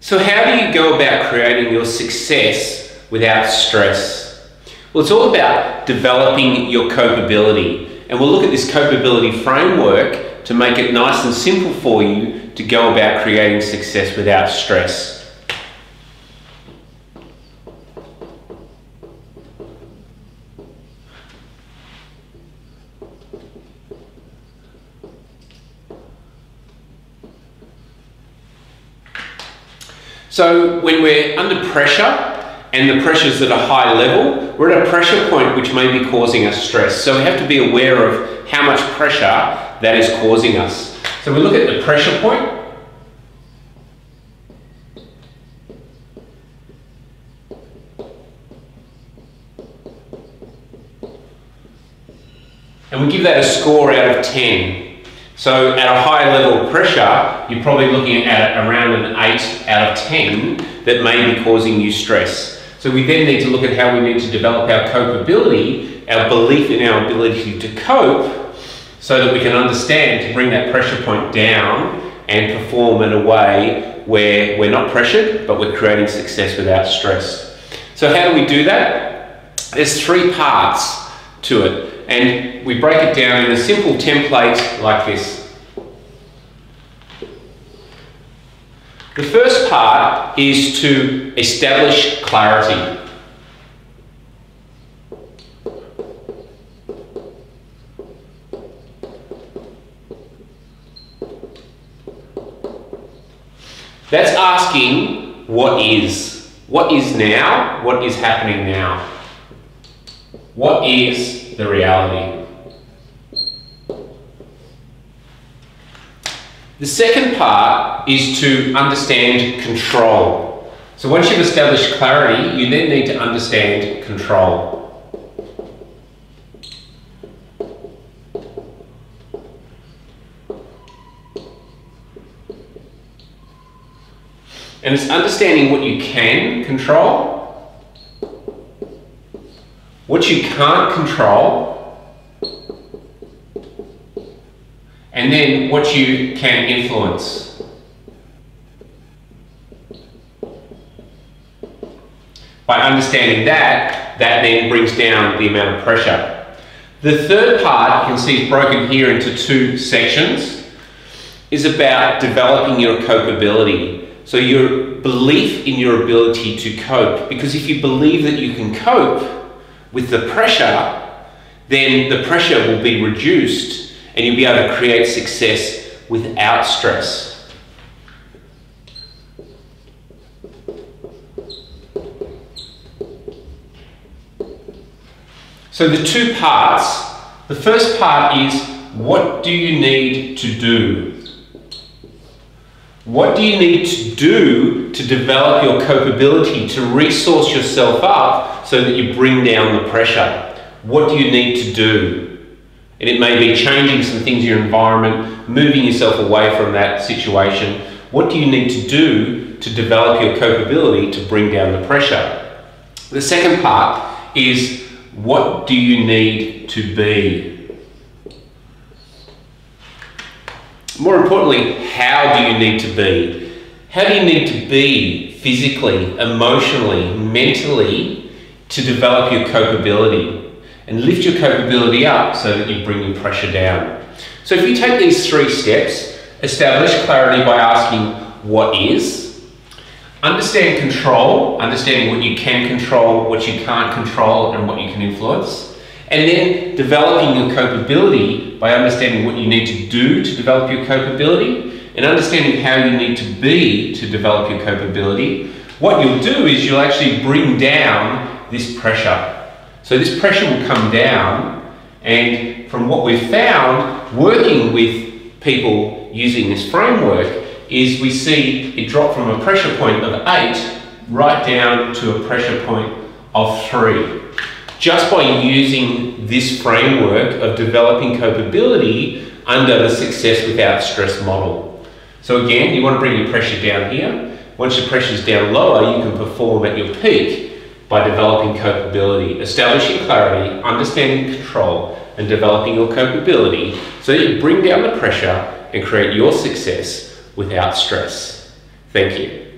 So how do you go about creating your success without stress? Well, it's all about developing your copability. And we'll look at this copability framework to make it nice and simple for you to go about creating success without stress. So when we're under pressure and the pressure's at a high level, we're at a pressure point which may be causing us stress. So we have to be aware of how much pressure that is causing us. So we look at the pressure point. And we give that a score out of 10. So at a high level of pressure, you're probably looking at around an 8 out of 10 that may be causing you stress. So we then need to look at how we need to develop our copability, our belief in our ability to cope, so that we can understand to bring that pressure point down and perform in a way where we're not pressured, but we're creating success without stress. So how do we do that? There's 3 parts to it. And we break it down in a simple template like this. The first part is to establish clarity. That's asking what is. What is now? What is happening now? What is the reality? The second part is to understand control. So once you've established clarity, you then need to understand control. And it's understanding what you can control, what you can't control, and then what you can influence. By understanding that, that then brings down the amount of pressure. The third part, you can see, is broken here into 2 sections, is about developing your copability. So your belief in your ability to cope. Because if you believe that you can cope with the pressure, then the pressure will be reduced and you'll be able to create success without stress. So the 2 parts, the first part is, what do you need to do? What do you need to do to develop your copability, to resource yourself up so that you bring down the pressure? What do you need to do? And it may be changing some things in your environment, moving yourself away from that situation. What do you need to do to develop your copability to bring down the pressure? The second part is, what do you need to be? More importantly, how do you need to be? How do you need to be physically, emotionally, mentally to develop your copability and lift your copability up so that you bring your pressure down? So if you take these 3 steps, establish clarity by asking what is, understand control, understanding what you can control, what you can't control, and what you can influence. And then developing your copability by understanding what you need to do to develop your copability and understanding how you need to be to develop your copability. What you'll do is you'll actually bring down this pressure. So this pressure will come down, and from what we've found working with people using this framework is we see it drop from a pressure point of 8 right down to a pressure point of 3. Just by using this framework of developing copability under the success without stress model. So again, you want to bring your pressure down here. Once your pressure is down lower, you can perform at your peak by developing copability, establishing clarity, understanding control, and developing your copability so that you bring down the pressure and create your success without stress. Thank you.